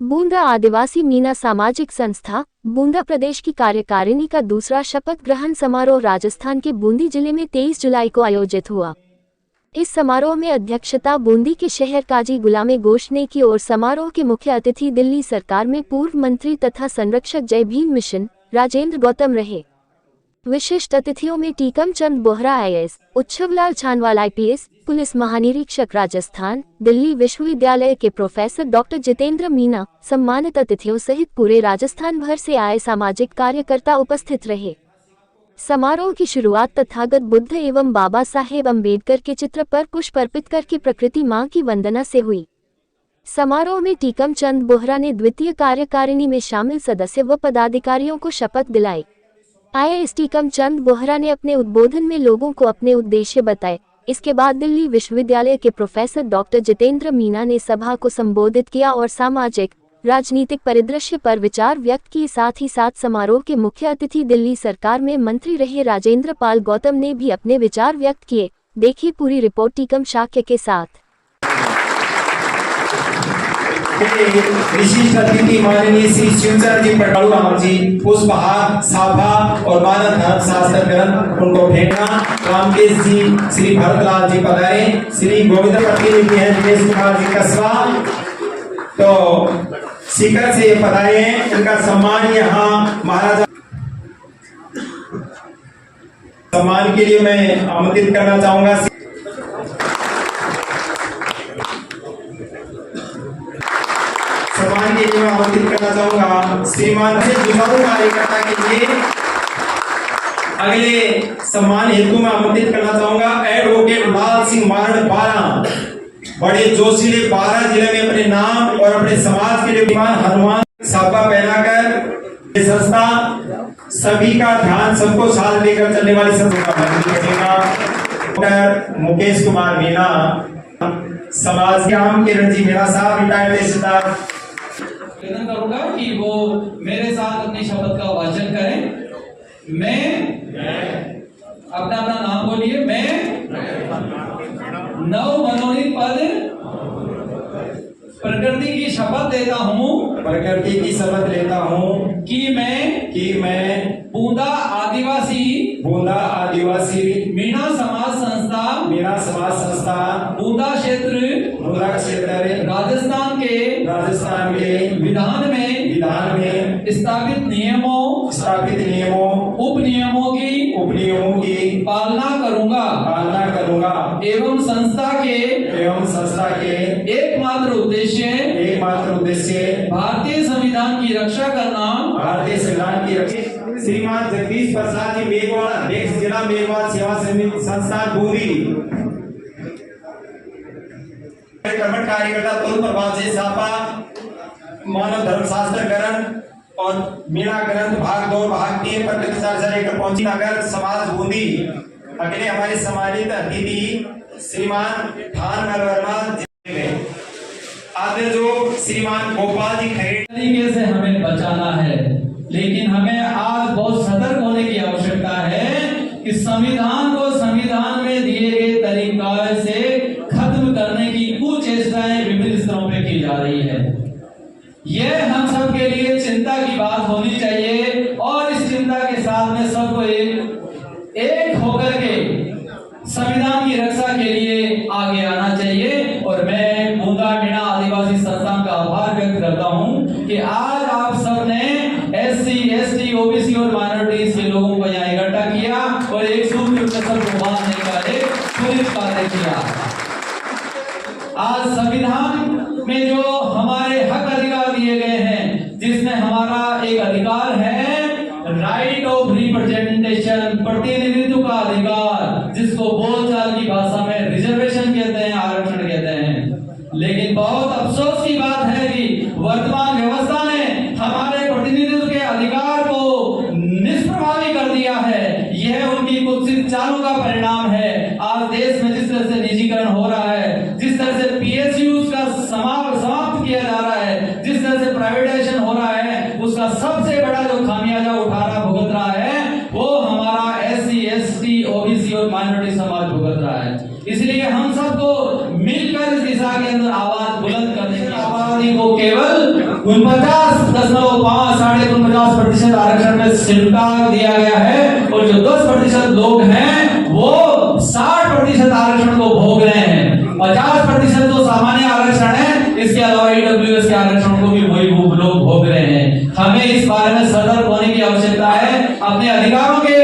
बूंदा आदिवासी मीना सामाजिक संस्था बूंदा प्रदेश की कार्यकारिणी का दूसरा शपथ ग्रहण समारोह राजस्थान के बूंदी जिले में 23 जुलाई को आयोजित हुआ। इस समारोह में अध्यक्षता बूंदी के शहर काजी गुलामे गोश ने की और समारोह के मुख्य अतिथि दिल्ली सरकार में पूर्व मंत्री तथा संरक्षक जय भीम मिशन राजेंद्र गौतम रहे। विशिष्ट अतिथियों में टीकम चंद बोहरा IAS, उत्सवलाल छानवाल IPS, पुलिस महानिरीक्षक राजस्थान, दिल्ली विश्वविद्यालय के प्रोफेसर डॉक्टर जितेंद्र मीना, सम्मानित अतिथियों सहित पूरे राजस्थान भर से आए सामाजिक कार्यकर्ता उपस्थित रहे। समारोह की शुरुआत तथागत बुद्ध एवं बाबा साहेब अम्बेडकर के चित्र पर पुष्प अर्पित करके प्रकृति मां की वंदना से हुई। समारोह में टीकम चंद बोहरा ने द्वितीय कार्यकारिणी में शामिल सदस्य व पदाधिकारियों को शपथ दिलाई। IAS टीकम चंद बोहरा ने अपने उद्बोधन में लोगों को अपने उद्देश्य बताए। इसके बाद दिल्ली विश्वविद्यालय के प्रोफेसर डॉक्टर जितेंद्र मीना ने सभा को संबोधित किया और सामाजिक राजनीतिक परिदृश्य पर विचार व्यक्त किए। साथ ही साथ समारोह के मुख्य अतिथि दिल्ली सरकार में मंत्री रहे राजेंद्र पाल गौतम ने भी अपने विचार व्यक्त किए। देखिए पूरी रिपोर्ट टीकम शाक्य के साथ। विशिष्ट अतिथि माननीय श्री शिवचंद्र जी पटवाल जी पुष्पहार साफा और मानव धर्म शास्त्र ग्रंथ उनको भेंटना। रामकेश जी श्री भरतलाल जी पधारे। श्री गोविंद प्रतिनिधि हैं दिनेश कुमार जी कसवा तो शिखर से पधारे हैं। इनका सम्मान यहाँ महाराजा सम्मान के लिए मैं आमंत्रित करना चाहूंगा। सम्मान के लिए मैं आमंत्रित करना चाहूंगा श्रीमान से जुड़ाऊ कार्यकर्ता के लिए अगले सम्मान हेतु मैं आमंत्रित करना चाहूंगा एडवोकेट लाल सिंह मारण 12 बड़े जोशीले 12 जिले में अपने नाम और अपने समाज के लिए हनुमान साफा पहनाकर ये संस्था सभी का ध्यान सबको साथ लेकर चलने वाली संस्था डॉक्टर मुकेश कुमार मीना, समाज के आम किरण जी मीना साहब रिटायर्ड तहसीलदार। निवेदन करूंगा कि वो मेरे साथ अपनी शपथ का वाचन करें। मैं अपना नाम बोलिए। मैं नव मनोनीत पद प्रकृति की शपथ लेता हूँ। प्रकृति की शपथ लेता हूँ कि मैं बूंदा आदिवासी मीना समाज संस्था बूंदा क्षेत्र राजस्थान के विधान में स्थापित नियमों उपनियमों की पालना करूंगा एवं संस्था के एकमात्र उद्देश्य भारतीय संविधान की रक्षा करना। श्रीमान जगदीश प्रसाद जी मेघवाल, अध्यक्ष जिला मेघवाल सेवा समिति संस्थान बूंदी। कर्मठ कार्यकर्ता तुरंत प्रभाव से सापा मानव धर्म शास्त्र ग्रंथ और मीणा ग्रंथ भाग 2 भाग 3 पर लेकर पहुंची नगर समाज बूंदी। अगले हमारे सम्मानित अतिथि श्रीमान थान नरवर्मा आदि जो श्रीमान गोपाल जी खरेड़। तरीके से हमें बचाना है, लेकिन हमें आज बहुत सतर्क होने की आवश्यकता है कि संविधान को संविधान में दिए गए तरीके से खत्म करने की कुचेष्टाएं विभिन्न स्तरों पे की जा रही है। यह हम सब के लिए चिंता की बात होनी चाहिए और इस चिंता के साथ में सबको एक होकर के संविधान की रक्षा के लिए आगे आना चाहिए। और मैं बूंदा मीणा आदिवासी संस्थान का आभार व्यक्त करता हूं कि आज आप सब ने SC, ST, OBC और माइनॉरिटीज के लोगों को यहाँ इकट्ठा किया और एक सूत्र में सबको बांधने का एक सुनिश्चित कार्य किया। आज संविधान में जो हमारे हक अधिकार दिए गए हैं, जिसमें हमारा एक अधिकार है राइट ऑफ रिप्रेजेंटेशन, प्रतिनिधित्व का अधिकार, जिसको बोलचाल की भाषा में रिजर्वेशन कहते हैं, आरक्षण कहते हैं। लेकिन बहुत अफसोस की बात है कि वर्तमान व्यवस्था ने हमारे प्रतिनिधित्व के अधिकार को निष्प्रभावी कर दिया है। यह उनकी कुत्सित चालों का परिणाम है। आज देश में जिस तरह से निजीकरण हो रहा है, जिस तरह से PSUs का समाप्त किया जा रहा है, जिस तरह से प्राइवेटाइजेशन हो रहा है, उसका सबसे बड़ा जो खामियाजा भुगत रहा है वो हमारा SC, ST, OBC और माइनॉरिटी समाज भुगत रहा है। इसलिए हम सबको मिलकर इस दिशा के अंदर आवाज बुलंद करने की, आबादी को केवल 49.5% आरक्षण में स्वीकृति दिया गया है और जो 10% लोग हैं वो 60% आरक्षण को भोग रहे हैं। 50% तो सामान्य आरक्षण है, इसके अलावा ईडब्ल्यूएस के आरक्षण को भी वही लोग भोग रहे हैं। हमें इस बारे में सतर्क होने की आवश्यकता है, अपने अधिकारों के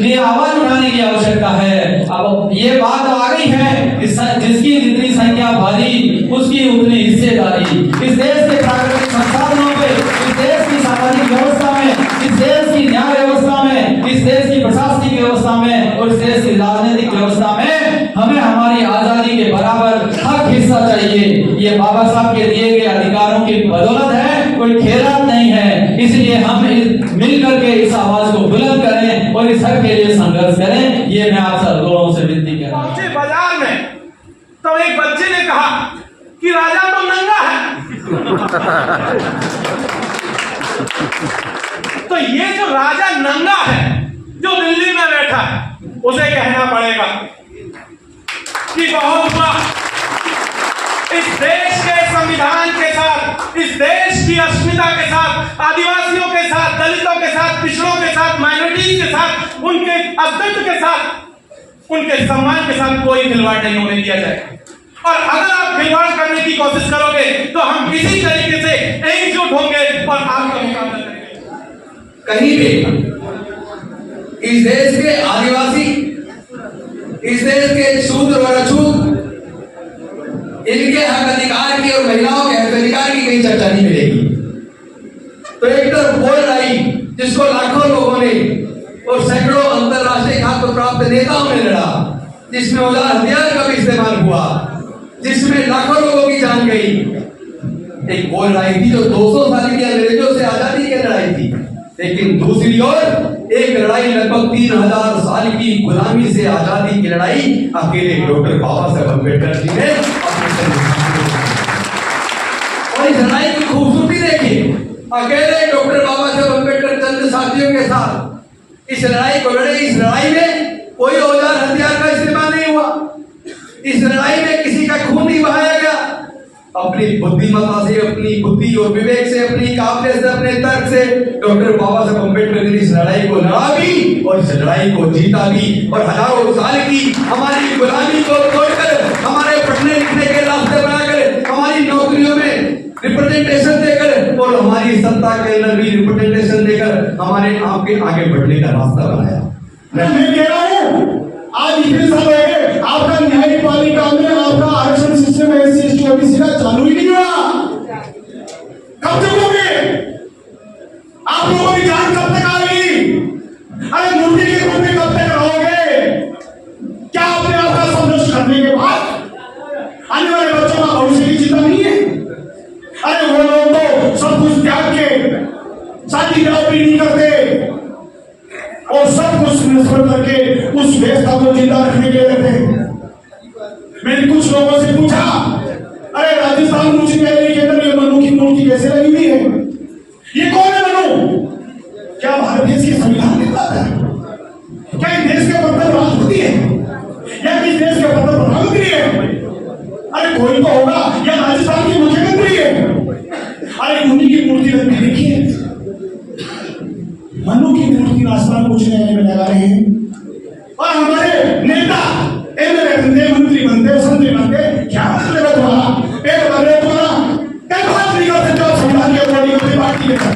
लिए आवाज उठाने की आवश्यकता है। अब ये बात आ गई है, जिसकी जितनी संख्या भारी उसकी उतनी हिस्सेदारी। इस देश के प्राकृतिक संसाधनों पे, इस देश की सामाजिक व्यवस्था में, इस देश की न्याय व्यवस्था में, इस देश की प्रशासनिक व्यवस्था में और इस देश की राजनीतिक व्यवस्था में हमें हमारी आजादी के बराबर हक हिस्सा चाहिए। ये बाबा साहब के दिए गए अधिकारों की बदौलत है, कोई खेलात नहीं है। इसलिए हम मिल करके इस आवाज को बुलंद करें और इस हक के लिए संघर्ष करें। ये मैं आप सब लोगों से विनती कर रहा हूँ। बाजार में तो एक बच्चे ने कहा कि राजा तो नंगा है। तो ये जो राजा नंगा है, जो दिल्ली में बैठा है, उसे कहना पड़ेगा कि बहुत हुआ। इस देश के संविधान के साथ, इस देश की अस्मिता के साथ, आदिवासियों के साथ, दलितों के साथ, पिछड़ों के साथ, माइनॉरिटीज के साथ, उनके अस्तित्व के साथ, उनके सम्मान के साथ कोई खिलवाड़ नहीं होने दिया जाएगा। और अगर आप खिलवाड़ करने की कोशिश करोगे तो हम इसी तरीके से एकजुट होंगे और आपका मुकाबला करेंगे। कहीं भी इस देश के आदिवासी, इस देश के शूद्र और अछूत, इनके हक अधिकार की और महिलाओं के हक अधिकार की कहीं चर्चा नहीं मिलेगी। तो एक तरफ बोल रही जिसको लाखों लोगों ने और सैकड़ों अंतरराष्ट्रीय ख्याति प्राप्त नेताओं ने लड़ा, जिसमें औजार हथियार का भी इस्तेमाल हुआ, जिसमें लाखों लोगों की जान गई। एक बोल रही थी जो 200 साल की अंग्रेजों से आजादी की लड़ाई थी, लेकिन दूसरी ओर एक लड़ाई लगभग 3000 साल की गुलामी से आजादी की लड़ाई अकेले डॉक्टर बाबा साहब अम्बेडकर जी ने और इस लड़ाई की खूबसूरती देखिए। अकेले डॉक्टर बाबा साहब अम्बेडकर चंद साथियों के साथ इस लड़ाई को लड़े। इस लड़ाई में कोई औजार हथियार का इस्तेमाल नहीं हुआ, इस लड़ाई में किसी का खून नहीं बहाया गया। अपनी बुद्धिमत्ता से, अपनी बुद्धि और विवेक से, अपनी काबिलियत से, अपने तर्क से डॉक्टर बाबा साहब अम्बेडकर ने इस लड़ाई को लड़ा भी और इस लड़ाई को जीता भी। और हजारों साल की हमारी गुलामी को तोड़कर, हमारे पढ़ने लिखने के रास्ते बनाकर, हमारी नौकरियों में रिप्रेजेंटेशन देकर और हमारी सत्ता के अंदर भी रिप्रेजेंटेशन देकर हमारे आपके आगे बढ़ने का रास्ता बनाया। मैं कह रहा हूँ आज इतने साल हो गए, आपका न्यायपालिका में आपका आरक्षण सिस्टम एससी एसटी ओबीसी का चालू ही नहीं हुआ। कब तक होंगे? आप लोगों की जान कब तक आएगी? अरे मुर्गी के रूप में कब तक रहोगे? क्या अपने आप का संघर्ष करने के बाद आने वाले बच्चों का भविष्य की चिंता नहीं है? अरे वो लोग तो सब कुछ त्याग के शादी ब्याह भी नहीं करते और सब कुछ निष्फल करके उस व्यवस्था को जिंदा रखने के लिए रहते हैं। मैंने कुछ लोगों से पूछा, अरे राजस्थान उच्च न्यायालय के अंदर ये मनु की मूर्ति कैसे लगी हुई है? ये कौन है मनु? क्या भारत देश के संविधान के तहत है? क्या इस देश के प्रथम राष्ट्रपति है या इस देश के प्रथम प्रधानमंत्री है? अरे कोई तो होगा, या राजस्थान के मुख्यमंत्री है? अरे उन्हीं की मूर्ति लगती देखिए। मनु की मूर्ति राजस्थान उच्च न्यायालय में लगा रहे हैं और हमारे नेता एमएलए बनते, मंत्री बनते, संतरी बनते, क्या मतलब है तुम्हारा? एक बने तुम्हारा एक बात नहीं कर सकते हो संविधान के ऊपर, नहीं पार्टी के साथ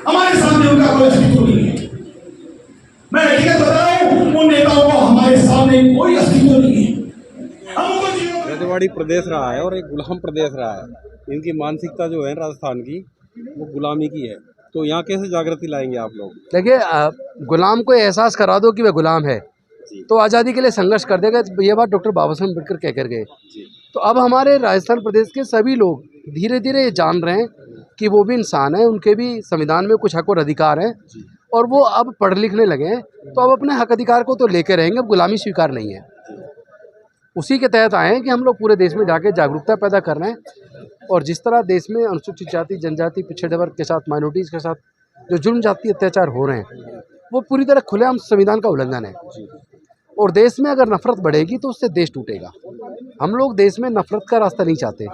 हमारे सामने उनका कोई अस्तित्व नहीं है। मैं हकीकत बता रहा हूं, उन नेताओं को हमारे सामने कोई अस्तित्व नहीं है। रजवाड़ी प्रदेश रहा है और एक गुलाम प्रदेश रहा है। इनकी मानसिकता जो है राजस्थान की, वो गुलामी की है। तो यहाँ कैसे जागृति लाएंगे आप लोग? देखिए, गुलाम को एहसास करा दो कि वह गुलाम है तो आज़ादी के लिए संघर्ष कर देगा। ये बात डॉक्टर बाबा साहब अम्बेडकर कह कर गए। तो अब हमारे राजस्थान प्रदेश के सभी लोग धीरे धीरे जान रहे हैं कि वो भी इंसान है, उनके भी संविधान में कुछ हक और अधिकार हैं और वो अब पढ़ लिखने लगे हैं। तो अब अपने हक अधिकार को तो लेकर रहेंगे, अब गुलामी स्वीकार नहीं है। उसी के तहत आए हैं कि हम लोग पूरे देश में जाके जागरूकता पैदा कर रहे हैं। और जिस तरह देश में अनुसूचित जाति, जनजाति, पिछड़े वर्ग के साथ, माइनॉरिटीज़ के साथ जो जुर्म जाति अत्याचार हो रहे हैं, वो पूरी तरह खुलेआम संविधान का उल्लंघन है। और देश में अगर नफरत बढ़ेगी तो उससे देश टूटेगा। हम लोग देश में नफरत का रास्ता नहीं चाहते।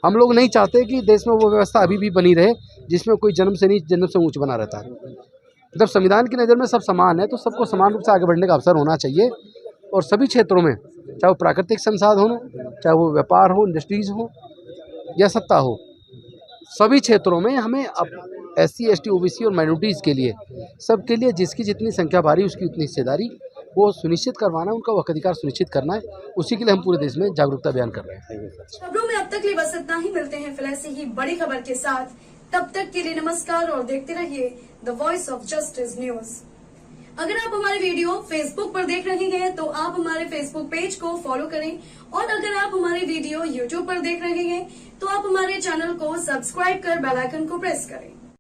हम लोग नहीं चाहते कि देश में वो व्यवस्था अभी भी बनी रहे जिसमें कोई जन्म से नीच जन्म से ऊंच बना रहता है। जब संविधान की नज़र में सब समान है तो सबको समान रूप से आगे बढ़ने का अवसर होना चाहिए। और सभी क्षेत्रों में, चाहे वो प्राकृतिक संसाधन हो, चाहे वो व्यापार हो, इंडस्ट्रीज हो या सत्ता हो, सभी क्षेत्रों में हमें अब SC ST OBC और माइनॉरिटीज़ के लिए, सबके लिए जिसकी जितनी संख्या भारी उसकी उतनी हिस्सेदारी वो सुनिश्चित करवाना, उनका हक अधिकार सुनिश्चित करना है। उसी के लिए हम पूरे देश में जागरूकता अभियान कर रहे हैं। खबरों में अब तक लिए बस इतना ही। मिलते हैं फिर ऐसी ही बड़ी खबर के साथ। तब तक के लिए नमस्कार और देखते रहिए the voice of justice news. अगर आप हमारे वीडियो फेसबुक पर देख रहे हैं तो आप हमारे फेसबुक पेज को फॉलो करें, और अगर आप हमारे वीडियो यूट्यूब पर देख रहे हैं तो आप हमारे चैनल को सब्सक्राइब कर बेल आइकन को प्रेस करें।